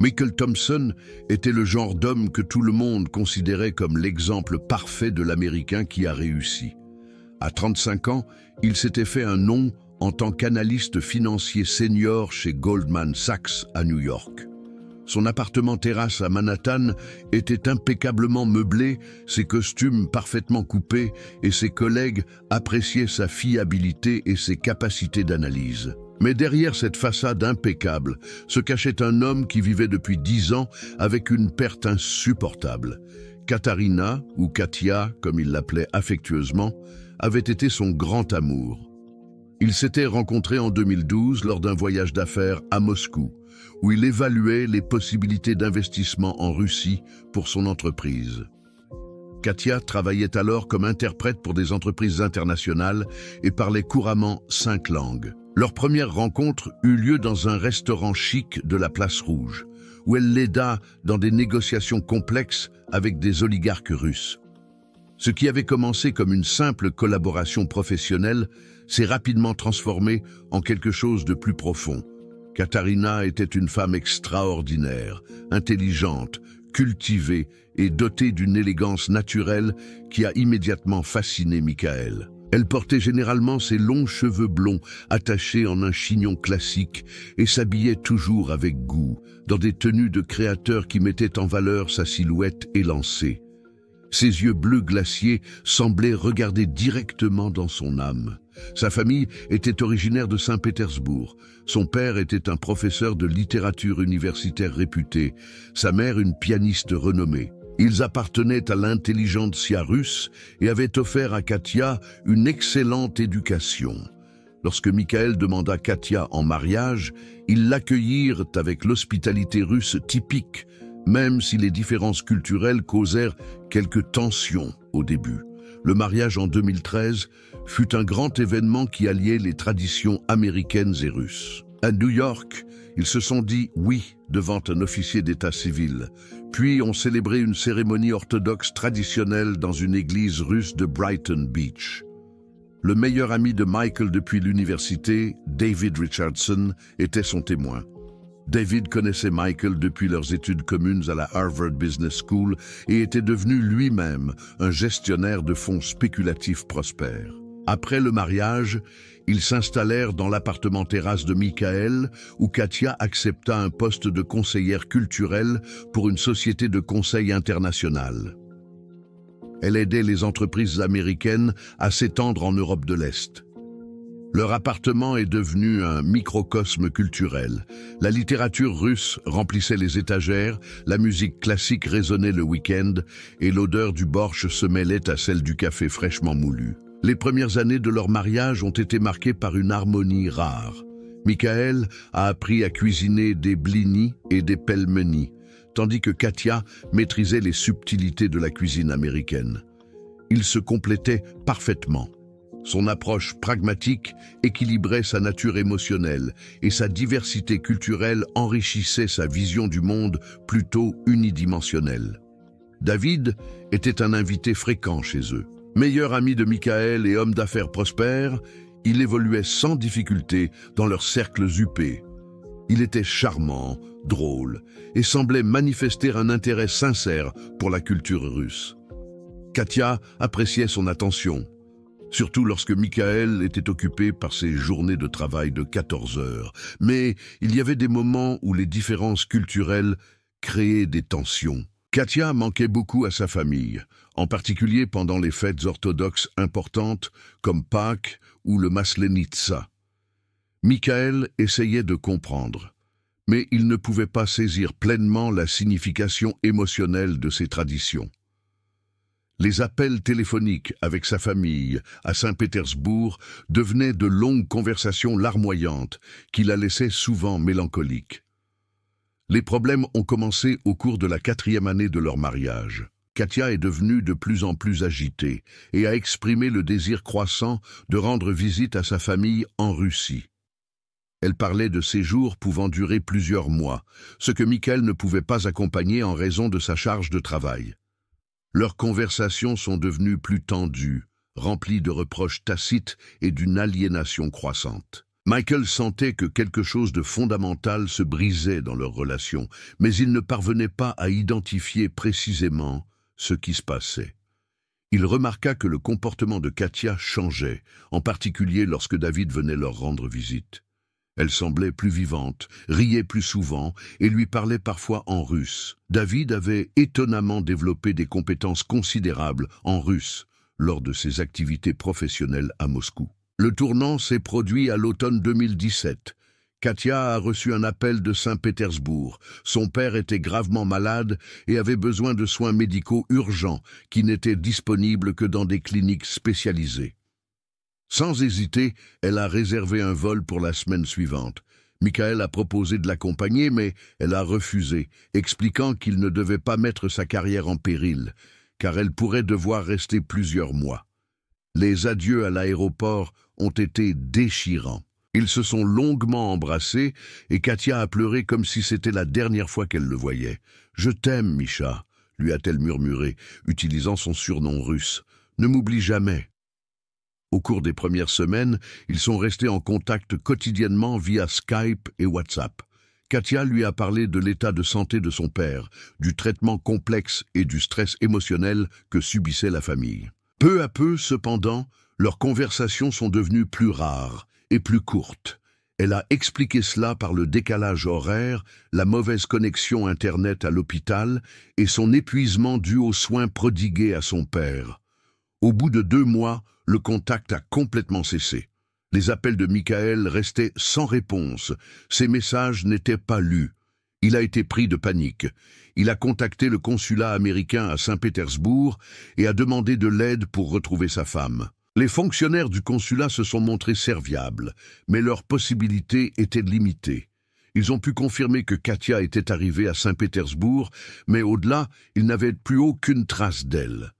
Michael Thompson était le genre d'homme que tout le monde considérait comme l'exemple parfait de l'Américain qui a réussi. À 35 ans, il s'était fait un nom en tant qu'analyste financier senior chez Goldman Sachs à New York. Son appartement terrasse à Manhattan était impeccablement meublé, ses costumes parfaitement coupés et ses collègues appréciaient sa fiabilité et ses capacités d'analyse. Mais derrière cette façade impeccable se cachait un homme qui vivait depuis 10 ans avec une perte insupportable. Katharina, ou Katia, comme il l'appelait affectueusement, avait été son grand amour. Ils s'étaient rencontrés en 2012 lors d'un voyage d'affaires à Moscou, où il évaluait les possibilités d'investissement en Russie pour son entreprise. Katia travaillait alors comme interprète pour des entreprises internationales et parlait couramment 5 langues. Leur première rencontre eut lieu dans un restaurant chic de la Place Rouge, où elle l'aida dans des négociations complexes avec des oligarques russes. Ce qui avait commencé comme une simple collaboration professionnelle s'est rapidement transformé en quelque chose de plus profond. Katharina était une femme extraordinaire, intelligente, cultivée et dotée d'une élégance naturelle qui a immédiatement fasciné Michael. Elle portait généralement ses longs cheveux blonds attachés en un chignon classique et s'habillait toujours avec goût, dans des tenues de créateur qui mettaient en valeur sa silhouette élancée. Ses yeux bleus glaciers semblaient regarder directement dans son âme. Sa famille était originaire de Saint-Pétersbourg. Son père était un professeur de littérature universitaire réputé, sa mère une pianiste renommée. Ils appartenaient à l'intelligentsia russe et avaient offert à Katia une excellente éducation. Lorsque Michael demanda Katia en mariage, ils l'accueillirent avec l'hospitalité russe typique, même si les différences culturelles causèrent quelques tensions au début. Le mariage en 2013 fut un grand événement qui alliait les traditions américaines et russes. À New York, ils se sont dit oui devant un officier d'état civil, puis ont célébré une cérémonie orthodoxe traditionnelle dans une église russe de Brighton Beach. Le meilleur ami de Michael depuis l'université, David Richardson, était son témoin. David connaissait Michael depuis leurs études communes à la Harvard Business School et était devenu lui-même un gestionnaire de fonds spéculatifs prospères. Après le mariage, ils s'installèrent dans l'appartement terrasse de Michael, où Katia accepta un poste de conseillère culturelle pour une société de conseil internationale. Elle aidait les entreprises américaines à s'étendre en Europe de l'Est. Leur appartement est devenu un microcosme culturel. La littérature russe remplissait les étagères, la musique classique résonnait le week-end et l'odeur du borsch se mêlait à celle du café fraîchement moulu. Les premières années de leur mariage ont été marquées par une harmonie rare. Michael a appris à cuisiner des blinis et des pelmeni, tandis que Katia maîtrisait les subtilités de la cuisine américaine. Ils se complétaient parfaitement. Son approche pragmatique équilibrait sa nature émotionnelle et sa diversité culturelle enrichissait sa vision du monde plutôt unidimensionnelle. David était un invité fréquent chez eux. Meilleur ami de Michael et homme d'affaires prospère, il évoluait sans difficulté dans leurs cercles huppés. Il était charmant, drôle et semblait manifester un intérêt sincère pour la culture russe. Katia appréciait son attention, surtout lorsque Michael était occupé par ses journées de travail de 14 heures. Mais il y avait des moments où les différences culturelles créaient des tensions. Katia manquait beaucoup à sa famille, en particulier pendant les fêtes orthodoxes importantes comme Pâques ou le Maslenitsa. Michael essayait de comprendre, mais il ne pouvait pas saisir pleinement la signification émotionnelle de ces traditions. Les appels téléphoniques avec sa famille à Saint-Pétersbourg devenaient de longues conversations larmoyantes qui la laissaient souvent mélancolique. Les problèmes ont commencé au cours de la 4e année de leur mariage. Katia est devenue de plus en plus agitée et a exprimé le désir croissant de rendre visite à sa famille en Russie. Elle parlait de séjours pouvant durer plusieurs mois, ce que Michael ne pouvait pas accompagner en raison de sa charge de travail. Leurs conversations sont devenues plus tendues, remplies de reproches tacites et d'une aliénation croissante. Michael sentait que quelque chose de fondamental se brisait dans leur relation, mais il ne parvenait pas à identifier précisément ce qui se passait. Il remarqua que le comportement de Katia changeait, en particulier lorsque David venait leur rendre visite. Elle semblait plus vivante, riait plus souvent et lui parlait parfois en russe. David avait étonnamment développé des compétences considérables en russe lors de ses activités professionnelles à Moscou. Le tournant s'est produit à l'automne 2017. Katia a reçu un appel de Saint-Pétersbourg. Son père était gravement malade et avait besoin de soins médicaux urgents qui n'étaient disponibles que dans des cliniques spécialisées. Sans hésiter, elle a réservé un vol pour la semaine suivante. Michael a proposé de l'accompagner, mais elle a refusé, expliquant qu'il ne devait pas mettre sa carrière en péril, car elle pourrait devoir rester plusieurs mois. Les adieux à l'aéroport ont été déchirants. Ils se sont longuement embrassés et Katia a pleuré comme si c'était la dernière fois qu'elle le voyait. « Je t'aime, Misha », lui a-t-elle murmuré, utilisant son surnom russe. « Ne m'oublie jamais ». Au cours des premières semaines, ils sont restés en contact quotidiennement via Skype et WhatsApp. Katia lui a parlé de l'état de santé de son père, du traitement complexe et du stress émotionnel que subissait la famille. Peu à peu, cependant, leurs conversations sont devenues plus rares et plus courtes. Elle a expliqué cela par le décalage horaire, la mauvaise connexion Internet à l'hôpital et son épuisement dû aux soins prodigués à son père. Au bout de 2 mois, le contact a complètement cessé. Les appels de Michael restaient sans réponse. Ses messages n'étaient pas lus. Il a été pris de panique. Il a contacté le consulat américain à Saint-Pétersbourg et a demandé de l'aide pour retrouver sa femme. Les fonctionnaires du consulat se sont montrés serviables, mais leurs possibilités étaient limitées. Ils ont pu confirmer que Katia était arrivée à Saint-Pétersbourg, mais au-delà, ils n'avaient plus aucune trace d'elle.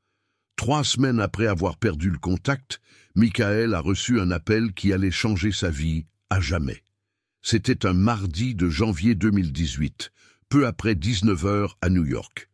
3 semaines après avoir perdu le contact, Michael a reçu un appel qui allait changer sa vie à jamais. C'était un mardi de janvier 2018, peu après 19 heures à New York.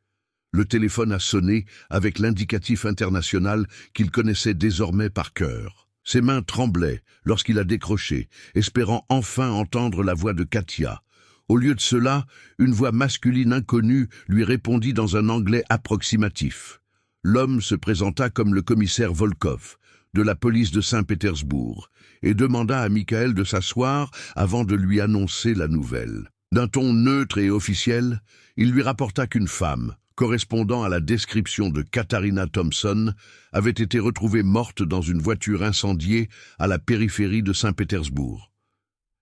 Le téléphone a sonné avec l'indicatif international qu'il connaissait désormais par cœur. Ses mains tremblaient lorsqu'il a décroché, espérant enfin entendre la voix de Katia. Au lieu de cela, une voix masculine inconnue lui répondit dans un anglais approximatif. L'homme se présenta comme le commissaire Volkov, de la police de Saint-Pétersbourg, et demanda à Michael de s'asseoir avant de lui annoncer la nouvelle. D'un ton neutre et officiel, il lui rapporta qu'une femme, correspondant à la description de Katharina Thompson, avait été retrouvée morte dans une voiture incendiée à la périphérie de Saint-Pétersbourg.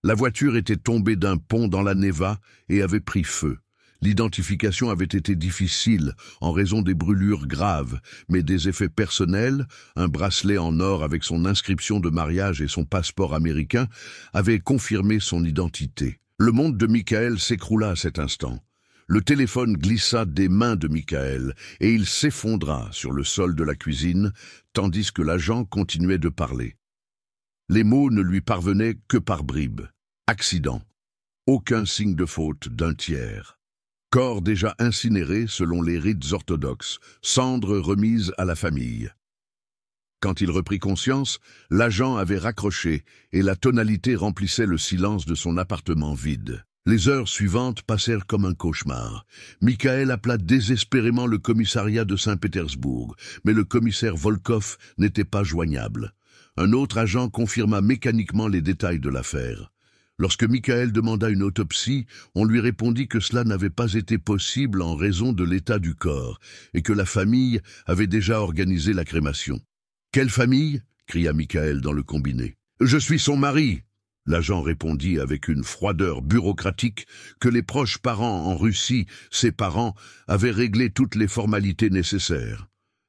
La voiture était tombée d'un pont dans la Neva et avait pris feu. L'identification avait été difficile en raison des brûlures graves, mais des effets personnels, un bracelet en or avec son inscription de mariage et son passeport américain, avaient confirmé son identité. Le monde de Michael s'écroula à cet instant. Le téléphone glissa des mains de Michael et il s'effondra sur le sol de la cuisine, tandis que l'agent continuait de parler. Les mots ne lui parvenaient que par bribes. Accident. Aucun signe de faute d'un tiers. Corps déjà incinéré selon les rites orthodoxes, cendres remises à la famille. Quand il reprit conscience, l'agent avait raccroché et la tonalité remplissait le silence de son appartement vide. Les heures suivantes passèrent comme un cauchemar. Michael appela désespérément le commissariat de Saint-Pétersbourg, mais le commissaire Volkov n'était pas joignable. Un autre agent confirma mécaniquement les détails de l'affaire. Lorsque Michael demanda une autopsie, on lui répondit que cela n'avait pas été possible en raison de l'état du corps et que la famille avait déjà organisé la crémation. « Quelle famille » cria Michael dans le combiné. « Je suis son mari !» L'agent répondit avec une froideur bureaucratique que les proches parents en Russie, ses parents, avaient réglé toutes les formalités nécessaires.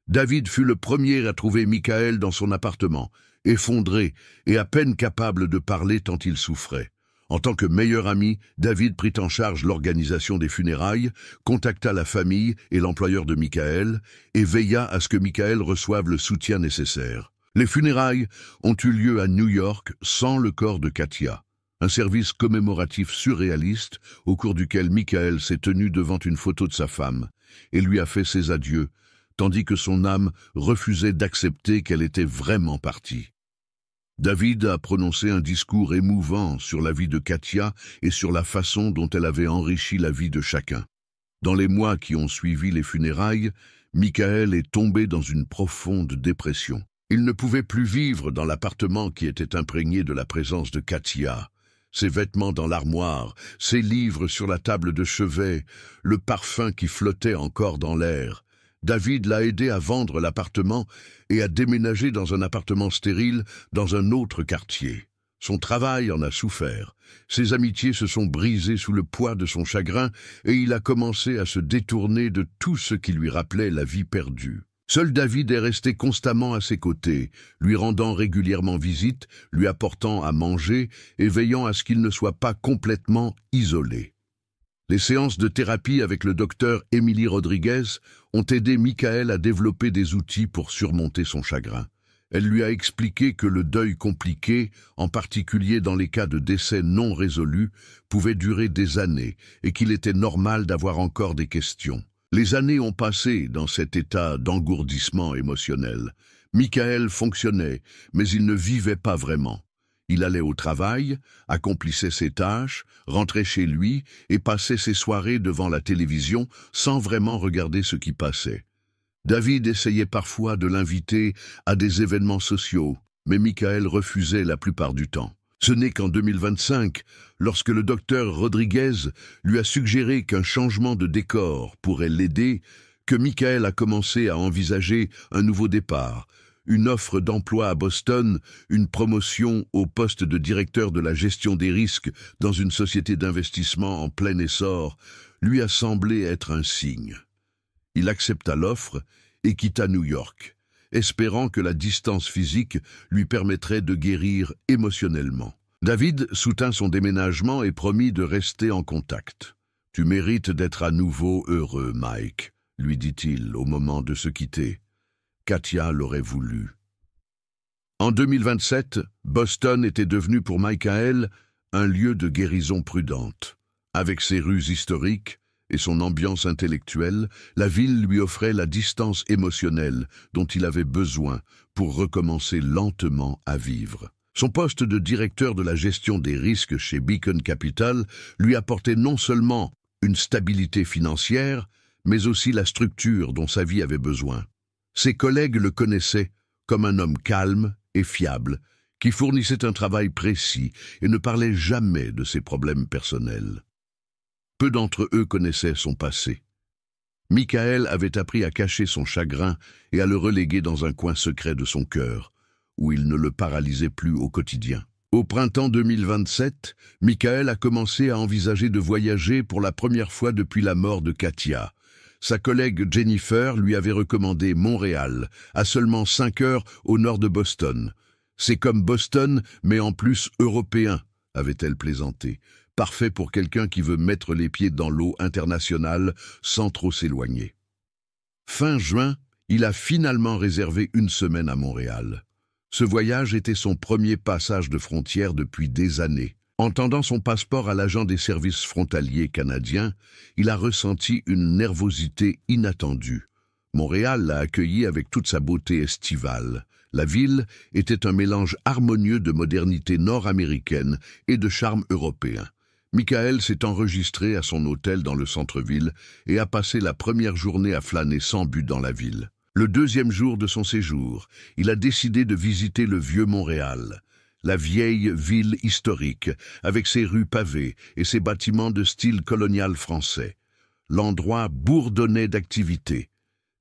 David fut le premier à trouver Michael dans son appartement, effondré et à peine capable de parler tant il souffrait. En tant que meilleur ami, David prit en charge l'organisation des funérailles, contacta la famille et l'employeur de Michael et veilla à ce que Michael reçoive le soutien nécessaire. Les funérailles ont eu lieu à New York sans le corps de Katia. Un service commémoratif surréaliste au cours duquel Michael s'est tenu devant une photo de sa femme et lui a fait ses adieux, tandis que son âme refusait d'accepter qu'elle était vraiment partie. David a prononcé un discours émouvant sur la vie de Katia et sur la façon dont elle avait enrichi la vie de chacun. Dans les mois qui ont suivi les funérailles, Michael est tombé dans une profonde dépression. Il ne pouvait plus vivre dans l'appartement qui était imprégné de la présence de Katia. Ses vêtements dans l'armoire, ses livres sur la table de chevet, le parfum qui flottait encore dans l'air. David l'a aidé à vendre l'appartement et à déménager dans un appartement stérile dans un autre quartier. Son travail en a souffert. Ses amitiés se sont brisées sous le poids de son chagrin et il a commencé à se détourner de tout ce qui lui rappelait la vie perdue. Seul David est resté constamment à ses côtés, lui rendant régulièrement visite, lui apportant à manger et veillant à ce qu'il ne soit pas complètement isolé. Les séances de thérapie avec le docteur Émilie Rodriguez ont aidé Michael à développer des outils pour surmonter son chagrin. Elle lui a expliqué que le deuil compliqué, en particulier dans les cas de décès non résolus, pouvait durer des années et qu'il était normal d'avoir encore des questions. Les années ont passé dans cet état d'engourdissement émotionnel. Michael fonctionnait, mais il ne vivait pas vraiment. Il allait au travail, accomplissait ses tâches, rentrait chez lui et passait ses soirées devant la télévision sans vraiment regarder ce qui passait. David essayait parfois de l'inviter à des événements sociaux, mais Michael refusait la plupart du temps. Ce n'est qu'en 2025, lorsque le docteur Rodriguez lui a suggéré qu'un changement de décor pourrait l'aider, que Michael a commencé à envisager un nouveau départ, une offre d'emploi à Boston, une promotion au poste de directeur de la gestion des risques dans une société d'investissement en plein essor, lui a semblé être un signe. Il accepta l'offre et quitta New York, espérant que la distance physique lui permettrait de guérir émotionnellement. David soutint son déménagement et promit de rester en contact. « Tu mérites d'être à nouveau heureux, Mike », lui dit-il au moment de se quitter. Katia l'aurait voulu. En 2027, Boston était devenu pour Michael un lieu de guérison prudente. Avec ses rues historiques et son ambiance intellectuelle, la ville lui offrait la distance émotionnelle dont il avait besoin pour recommencer lentement à vivre. Son poste de directeur de la gestion des risques chez Beacon Capital lui apportait non seulement une stabilité financière, mais aussi la structure dont sa vie avait besoin. Ses collègues le connaissaient comme un homme calme et fiable, qui fournissait un travail précis et ne parlait jamais de ses problèmes personnels. Peu d'entre eux connaissaient son passé. Michael avait appris à cacher son chagrin et à le reléguer dans un coin secret de son cœur, où il ne le paralysait plus au quotidien. Au printemps 2027, Michael a commencé à envisager de voyager pour la première fois depuis la mort de Katia. Sa collègue Jennifer lui avait recommandé Montréal, à seulement 5 heures au nord de Boston. C'est comme Boston, mais en plus européen, avait-elle plaisanté. Parfait pour quelqu'un qui veut mettre les pieds dans l'eau internationale sans trop s'éloigner. Fin juin, il a finalement réservé une semaine à Montréal. Ce voyage était son premier passage de frontière depuis des années. En tendant son passeport à l'agent des services frontaliers canadiens, il a ressenti une nervosité inattendue. Montréal l'a accueilli avec toute sa beauté estivale. La ville était un mélange harmonieux de modernité nord-américaine et de charme européen. Michael s'est enregistré à son hôtel dans le centre-ville et a passé la première journée à flâner sans but dans la ville. Le deuxième jour de son séjour, il a décidé de visiter le vieux Montréal, la vieille ville historique, avec ses rues pavées et ses bâtiments de style colonial français. L'endroit bourdonnait d'activités.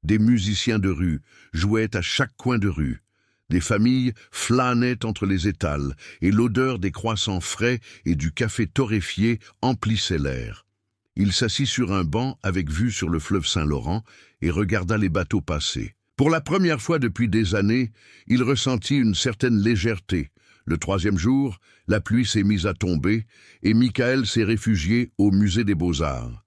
Des musiciens de rue jouaient à chaque coin de rue. Des familles flânaient entre les étals et l'odeur des croissants frais et du café torréfié emplissait l'air. Il s'assit sur un banc avec vue sur le fleuve Saint-Laurent et regarda les bateaux passer. Pour la première fois depuis des années, il ressentit une certaine légèreté. Le troisième jour, la pluie s'est mise à tomber et Michael s'est réfugié au Musée des Beaux-Arts.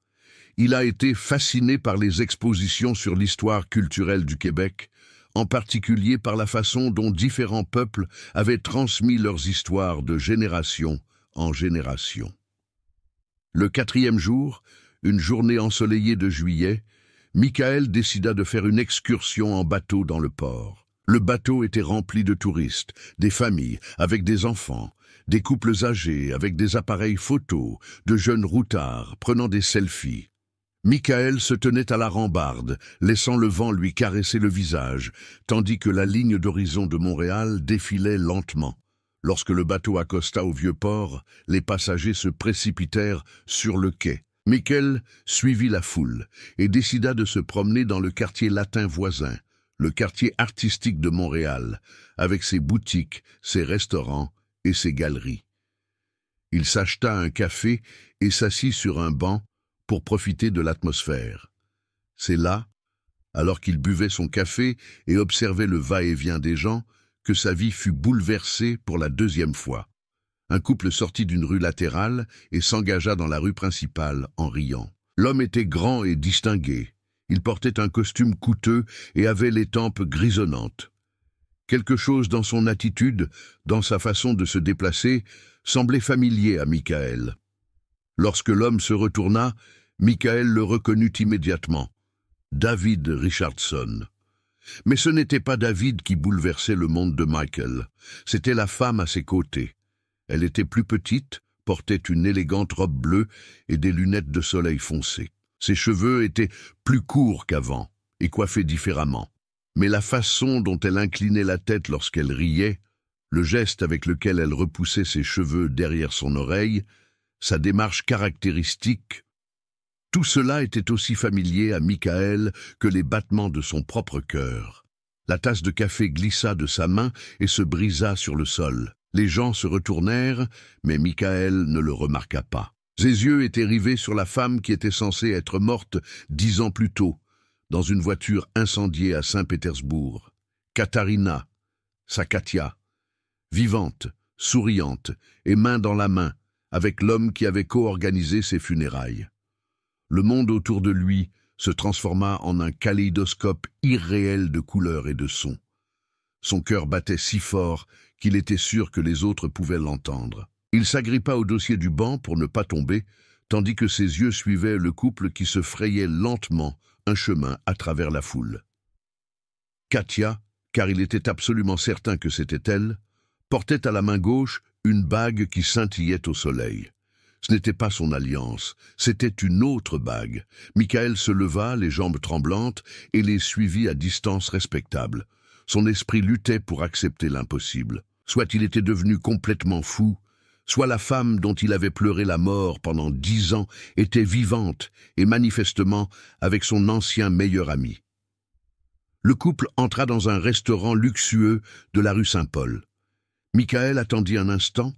Il a été fasciné par les expositions sur l'histoire culturelle du Québec, en particulier par la façon dont différents peuples avaient transmis leurs histoires de génération en génération. Le quatrième jour, une journée ensoleillée de juillet, Michael décida de faire une excursion en bateau dans le port. Le bateau était rempli de touristes, des familles avec des enfants, des couples âgés avec des appareils photos, de jeunes routards prenant des selfies. Michael se tenait à la rambarde, laissant le vent lui caresser le visage, tandis que la ligne d'horizon de Montréal défilait lentement. Lorsque le bateau accosta au vieux port, les passagers se précipitèrent sur le quai. Michael suivit la foule et décida de se promener dans le quartier latin voisin, le quartier artistique de Montréal, avec ses boutiques, ses restaurants et ses galeries. Il s'acheta un café et s'assit sur un banc pour profiter de l'atmosphère. C'est là, alors qu'il buvait son café et observait le va-et-vient des gens, que sa vie fut bouleversée pour la deuxième fois. Un couple sortit d'une rue latérale et s'engagea dans la rue principale en riant. L'homme était grand et distingué. Il portait un costume coûteux et avait les tempes grisonnantes. Quelque chose dans son attitude, dans sa façon de se déplacer, semblait familier à Michael. Lorsque l'homme se retourna, Michael le reconnut immédiatement. David Richardson. Mais ce n'était pas David qui bouleversait le monde de Michael. C'était la femme à ses côtés. Elle était plus petite, portait une élégante robe bleue et des lunettes de soleil foncé. Ses cheveux étaient plus courts qu'avant et coiffés différemment. Mais la façon dont elle inclinait la tête lorsqu'elle riait, le geste avec lequel elle repoussait ses cheveux derrière son oreille, sa démarche caractéristique, tout cela était aussi familier à Michael que les battements de son propre cœur. La tasse de café glissa de sa main et se brisa sur le sol. Les gens se retournèrent, mais Michael ne le remarqua pas. Ses yeux étaient rivés sur la femme qui était censée être morte 10 ans plus tôt, dans une voiture incendiée à Saint-Pétersbourg. Katharina, sa Katia, vivante, souriante et main dans la main, avec l'homme qui avait co-organisé ses funérailles. Le monde autour de lui se transforma en un kaléidoscope irréel de couleurs et de sons. Son cœur battait si fort qu'il était sûr que les autres pouvaient l'entendre. Il s'agrippa au dossier du banc pour ne pas tomber, tandis que ses yeux suivaient le couple qui se frayait lentement un chemin à travers la foule. Katia, car il était absolument certain que c'était elle, portait à la main gauche une bague qui scintillait au soleil. Ce n'était pas son alliance, c'était une autre bague. Michael se leva, les jambes tremblantes, et les suivit à distance respectable. Son esprit luttait pour accepter l'impossible. Soit il était devenu complètement fou, soit la femme dont il avait pleuré la mort pendant 10 ans était vivante et manifestement avec son ancien meilleur ami. Le couple entra dans un restaurant luxueux de la rue Saint-Paul. Michael attendit un instant,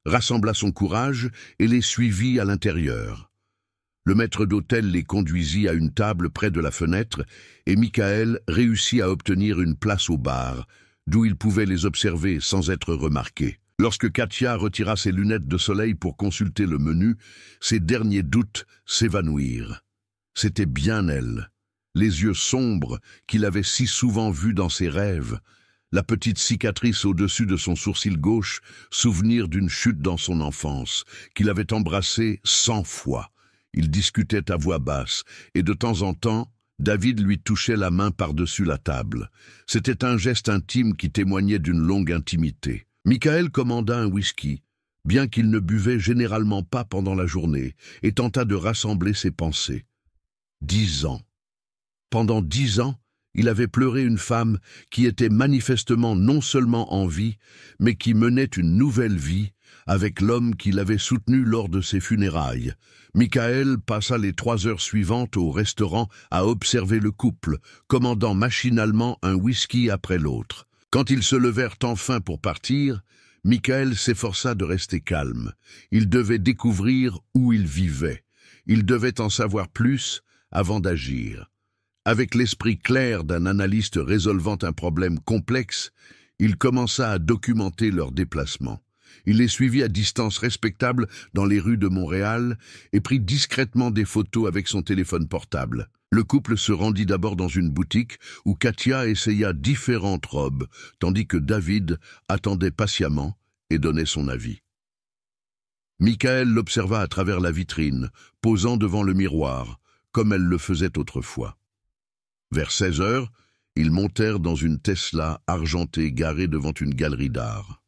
rassembla son courage et les suivit à l'intérieur. Le maître d'hôtel les conduisit à une table près de la fenêtre et Michael réussit à obtenir une place au bar, d'où il pouvait les observer sans être remarqué. Lorsque Katia retira ses lunettes de soleil pour consulter le menu, ses derniers doutes s'évanouirent. C'était bien elle, les yeux sombres qu'il avait si souvent vus dans ses rêves, la petite cicatrice au-dessus de son sourcil gauche, souvenir d'une chute dans son enfance, qu'il avait embrassée 100 fois. Ils discutaient à voix basse, et de temps en temps, David lui touchait la main par-dessus la table. C'était un geste intime qui témoignait d'une longue intimité. Michael commanda un whisky, bien qu'il ne buvait généralement pas pendant la journée, et tenta de rassembler ses pensées. 10 ans. Pendant 10 ans, il avait pleuré une femme qui était manifestement non seulement en vie, mais qui menait une nouvelle vie avec l'homme qui l'avait soutenu lors de ses funérailles. Michael passa les 3 heures suivantes au restaurant à observer le couple, commandant machinalement un whisky après l'autre. Quand ils se levèrent enfin pour partir, Michael s'efforça de rester calme. Il devait découvrir où il vivait. Il devait en savoir plus avant d'agir. Avec l'esprit clair d'un analyste résolvant un problème complexe, il commença à documenter leurs déplacements. Il les suivit à distance respectable dans les rues de Montréal et prit discrètement des photos avec son téléphone portable. Le couple se rendit d'abord dans une boutique où Katia essaya différentes robes, tandis que David attendait patiemment et donnait son avis. Michael l'observa à travers la vitrine, posant devant le miroir, comme elle le faisait autrefois. Vers 16 heures, Ils montèrent dans une Tesla argentée garée devant une galerie d'art.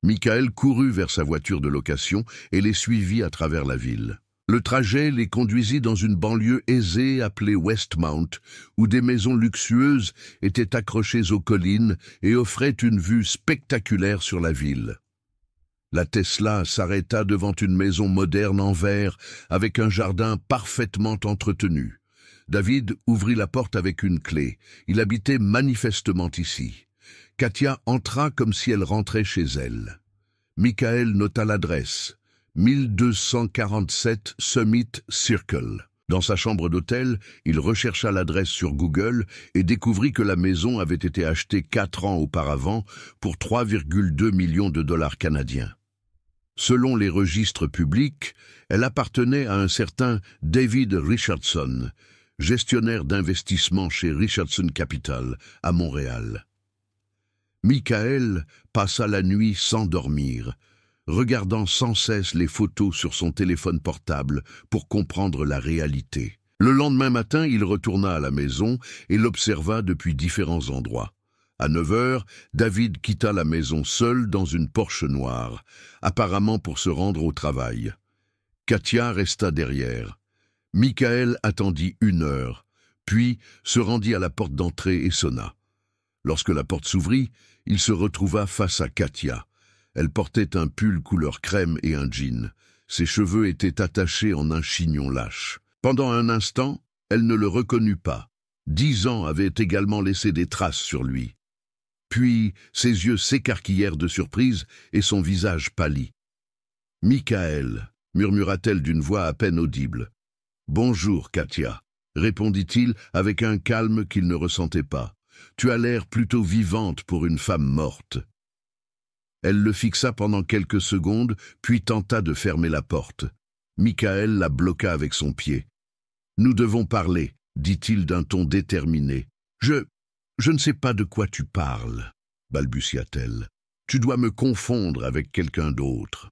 Michael courut vers sa voiture de location et les suivit à travers la ville. Le trajet les conduisit dans une banlieue aisée appelée Westmount, où des maisons luxueuses étaient accrochées aux collines et offraient une vue spectaculaire sur la ville. La Tesla s'arrêta devant une maison moderne en verre avec un jardin parfaitement entretenu. David ouvrit la porte avec une clé. Il habitait manifestement ici. Katia entra comme si elle rentrait chez elle. Michael nota l'adresse. 1247 Summit Circle. Dans sa chambre d'hôtel, il rechercha l'adresse sur Google et découvrit que la maison avait été achetée 4 ans auparavant pour 3,2 millions de dollars canadiens. Selon les registres publics, elle appartenait à un certain David Richardson, gestionnaire d'investissement chez Richardson Capital, à Montréal. Michael passa la nuit sans dormir, regardant sans cesse les photos sur son téléphone portable pour comprendre la réalité. Le lendemain matin, il retourna à la maison et l'observa depuis différents endroits. À 9 heures, David quitta la maison seul dans une Porsche noire, apparemment pour se rendre au travail. Katia resta derrière. Michael attendit 1 heure, puis se rendit à la porte d'entrée et sonna. Lorsque la porte s'ouvrit, il se retrouva face à Katia. Elle portait un pull couleur crème et un jean. Ses cheveux étaient attachés en un chignon lâche. Pendant un instant, elle ne le reconnut pas. 10 ans avaient également laissé des traces sur lui. Puis, ses yeux s'écarquillèrent de surprise et son visage pâlit. « Michael » murmura-t-elle d'une voix à peine audible. « Bonjour, Katia » répondit-il avec un calme qu'il ne ressentait pas. « Tu as l'air plutôt vivante pour une femme morte. » Elle le fixa pendant quelques secondes, puis tenta de fermer la porte. Michael la bloqua avec son pied. « Nous devons parler » dit-il d'un ton déterminé. « Je ne sais pas de quoi tu parles, balbutia-t-elle. Tu dois me confondre avec quelqu'un d'autre. »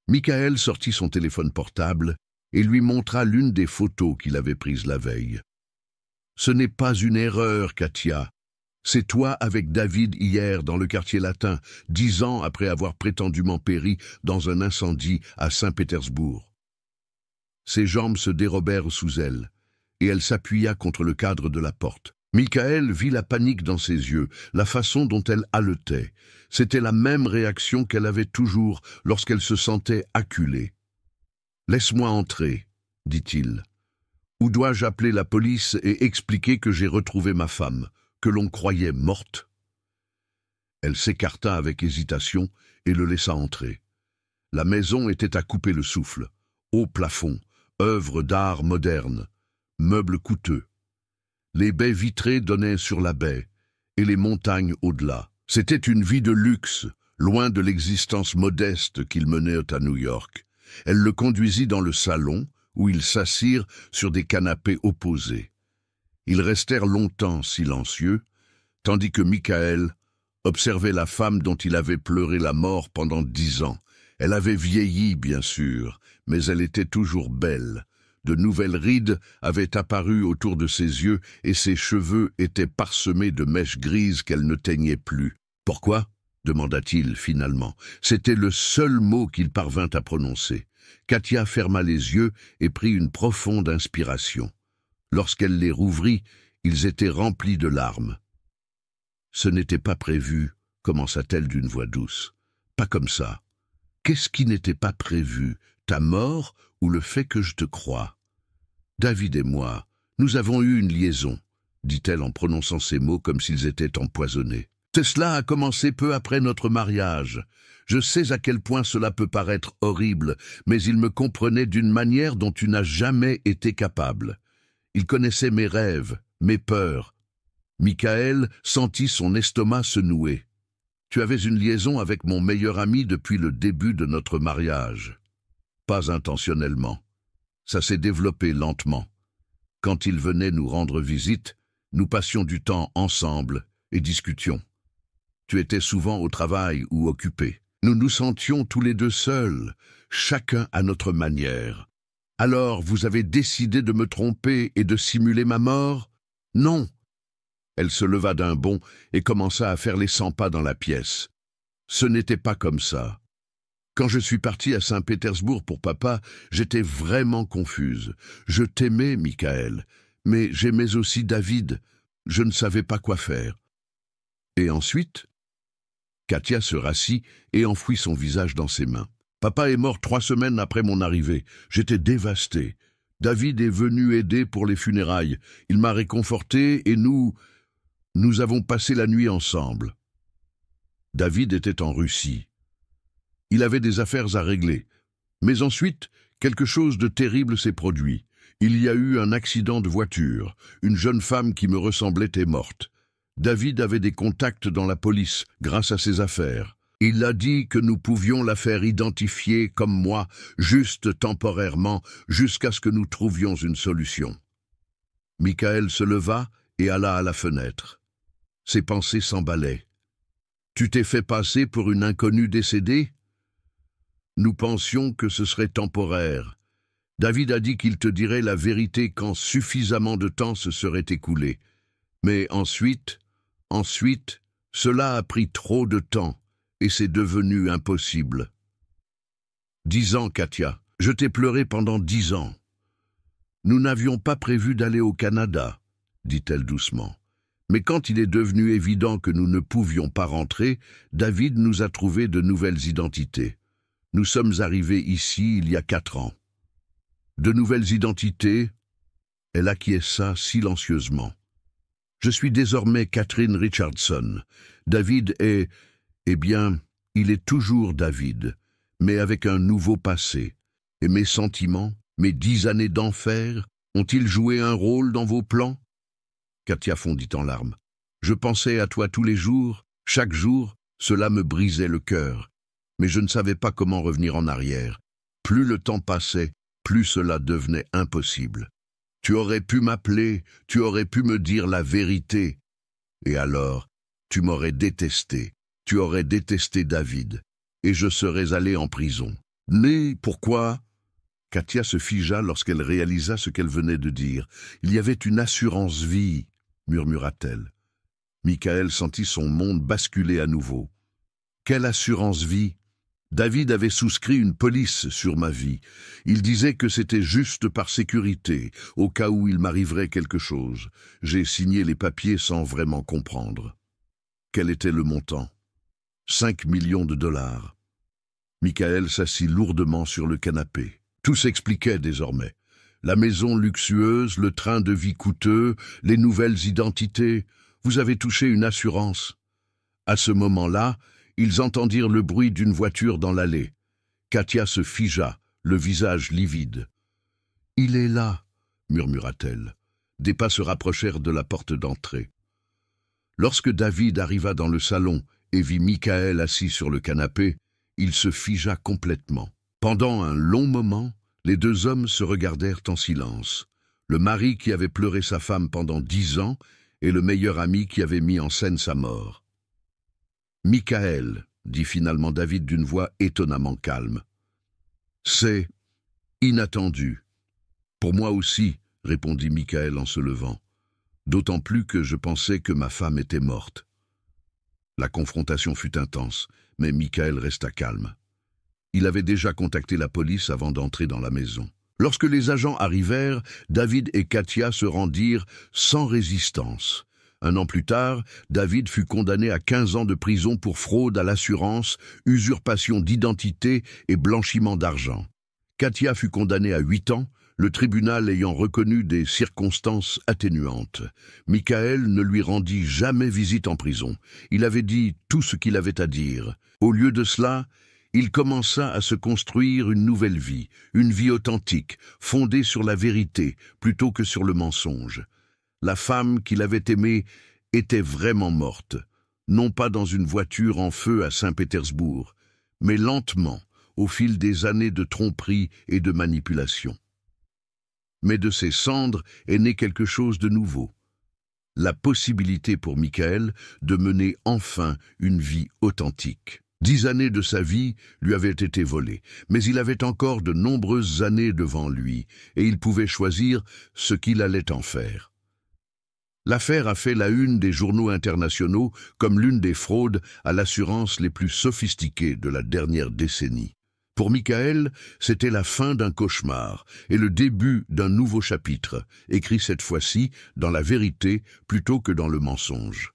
Michael sortit son téléphone portable et lui montra l'une des photos qu'il avait prises la veille. « Ce n'est pas une erreur, Katia. C'est toi avec David hier dans le quartier latin, 10 ans après avoir prétendument péri dans un incendie à Saint-Pétersbourg. » Ses jambes se dérobèrent sous elle, et elle s'appuya contre le cadre de la porte. Michael vit la panique dans ses yeux, la façon dont elle haletait. C'était la même réaction qu'elle avait toujours lorsqu'elle se sentait acculée. « Laisse-moi entrer, » dit-il. « Ou dois-je appeler la police et expliquer que j'ai retrouvé ma femme, que l'on croyait morte ?» Elle s'écarta avec hésitation et le laissa entrer. La maison était à couper le souffle. Haut plafond, œuvre d'art moderne, meubles coûteux. Les baies vitrées donnaient sur la baie, et les montagnes au-delà. C'était une vie de luxe, loin de l'existence modeste qu'il menait à New York. Elle le conduisit dans le salon, où ils s'assirent sur des canapés opposés. Ils restèrent longtemps silencieux, tandis que Michael observait la femme dont il avait pleuré la mort pendant 10 ans. Elle avait vieilli, bien sûr, mais elle était toujours belle. De nouvelles rides avaient apparu autour de ses yeux et ses cheveux étaient parsemés de mèches grises qu'elle ne teignait plus. « Pourquoi ?» demanda-t-il finalement. C'était le seul mot qu'il parvint à prononcer. Katia ferma les yeux et prit une profonde inspiration. Lorsqu'elle les rouvrit, ils étaient remplis de larmes. « Ce n'était pas prévu, » commença-t-elle d'une voix douce. « Pas comme ça. Qu'est-ce qui n'était pas prévu, ta mort ou le fait que je te croie ? David et moi, nous avons eu une liaison, » dit-elle en prononçant ces mots comme s'ils étaient empoisonnés. « Cela a commencé peu après notre mariage. Je sais à quel point cela peut paraître horrible, mais il me comprenait d'une manière dont tu n'as jamais été capable. Il connaissait mes rêves, mes peurs. » Michael sentit son estomac se nouer. « Tu avais une liaison avec mon meilleur ami depuis le début de notre mariage. » Pas intentionnellement. Ça s'est développé lentement. Quand il venait nous rendre visite, nous passions du temps ensemble et discutions. Tu étais souvent au travail ou occupé. Nous nous sentions tous les deux seuls, chacun à notre manière. Alors vous avez décidé de me tromper et de simuler ma mort ? Non. Elle se leva d'un bond et commença à faire les 100 pas dans la pièce. Ce n'était pas comme ça. Quand je suis partie à Saint-Pétersbourg pour papa, j'étais vraiment confuse. Je t'aimais, Michael, mais j'aimais aussi David. Je ne savais pas quoi faire. Et ensuite, Katia se rassit et enfouit son visage dans ses mains. Papa est mort 3 semaines après mon arrivée. J'étais dévastée. David est venu aider pour les funérailles. Il m'a réconforté et nous avons passé la nuit ensemble. David était en Russie. Il avait des affaires à régler. Mais ensuite, quelque chose de terrible s'est produit. Il y a eu un accident de voiture. Une jeune femme qui me ressemblait est morte. David avait des contacts dans la police grâce à ses affaires. Il a dit que nous pouvions la faire identifier comme moi, juste temporairement, jusqu'à ce que nous trouvions une solution. Michael se leva et alla à la fenêtre. Ses pensées s'emballaient. « Tu t'es fait passer pour une inconnue décédée ?» Nous pensions que ce serait temporaire. David a dit qu'il te dirait la vérité quand suffisamment de temps se serait écoulé. Mais ensuite, cela a pris trop de temps et c'est devenu impossible. 10 ans, Katia. Je t'ai pleuré pendant 10 ans. Nous n'avions pas prévu d'aller au Canada, dit-elle doucement. Mais quand il est devenu évident que nous ne pouvions pas rentrer, David nous a trouvé de nouvelles identités. Nous sommes arrivés ici il y a 4 ans. De nouvelles identités, elle acquiesça silencieusement. Je suis désormais Catherine Richardson. David est... Eh bien, il est toujours David, mais avec un nouveau passé. Et mes sentiments, mes 10 années d'enfer, ont-ils joué un rôle dans vos plans? Katia fondit en larmes. Je pensais à toi tous les jours, chaque jour, cela me brisait le cœur. Mais je ne savais pas comment revenir en arrière. Plus le temps passait, plus cela devenait impossible. Tu aurais pu m'appeler, tu aurais pu me dire la vérité. Et alors, tu m'aurais détesté, tu aurais détesté David, et je serais allé en prison. Mais pourquoi? Katia se figea lorsqu'elle réalisa ce qu'elle venait de dire. Il y avait une assurance vie, murmura-t-elle. Michael sentit son monde basculer à nouveau. Quelle assurance vie? David avait souscrit une police sur ma vie. Il disait que c'était juste par sécurité, au cas où il m'arriverait quelque chose. J'ai signé les papiers sans vraiment comprendre. Quel était le montant? 5 millions de dollars. Michael s'assit lourdement sur le canapé. Tout s'expliquait désormais. La maison luxueuse, le train de vie coûteux, les nouvelles identités. Vous avez touché une assurance. À ce moment-là, ils entendirent le bruit d'une voiture dans l'allée. Katia se figea, le visage livide. « Il est là !» murmura-t-elle. Des pas se rapprochèrent de la porte d'entrée. Lorsque David arriva dans le salon et vit Michael assis sur le canapé, il se figea complètement. Pendant un long moment, les 2 hommes se regardèrent en silence. Le mari qui avait pleuré sa femme pendant 10 ans et le meilleur ami qui avait mis en scène sa mort. « Michael, dit finalement David d'une voix étonnamment calme. C'est inattendu. Pour moi aussi, répondit Michael en se levant. D'autant plus que je pensais que ma femme était morte. La confrontation fut intense, mais Michael resta calme. Il avait déjà contacté la police avant d'entrer dans la maison. Lorsque les agents arrivèrent, David et Katia se rendirent sans résistance. 1 an plus tard, David fut condamné à 15 ans de prison pour fraude à l'assurance, usurpation d'identité et blanchiment d'argent. Katia fut condamnée à 8 ans, le tribunal ayant reconnu des circonstances atténuantes. Michael ne lui rendit jamais visite en prison. Il avait dit tout ce qu'il avait à dire. Au lieu de cela, il commença à se construire une nouvelle vie, une vie authentique, fondée sur la vérité plutôt que sur le mensonge. La femme qu'il avait aimée était vraiment morte, non pas dans une voiture en feu à Saint-Pétersbourg, mais lentement, au fil des années de tromperie et de manipulation. Mais de ces cendres est né quelque chose de nouveau. La possibilité pour Michael de mener enfin une vie authentique. 10 années de sa vie lui avaient été volées, mais il avait encore de nombreuses années devant lui, et il pouvait choisir ce qu'il allait en faire. L'affaire a fait la une des journaux internationaux comme l'une des fraudes à l'assurance les plus sophistiquées de la dernière décennie. Pour Michael, c'était la fin d'un cauchemar et le début d'un nouveau chapitre, écrit cette fois-ci dans la vérité plutôt que dans le mensonge.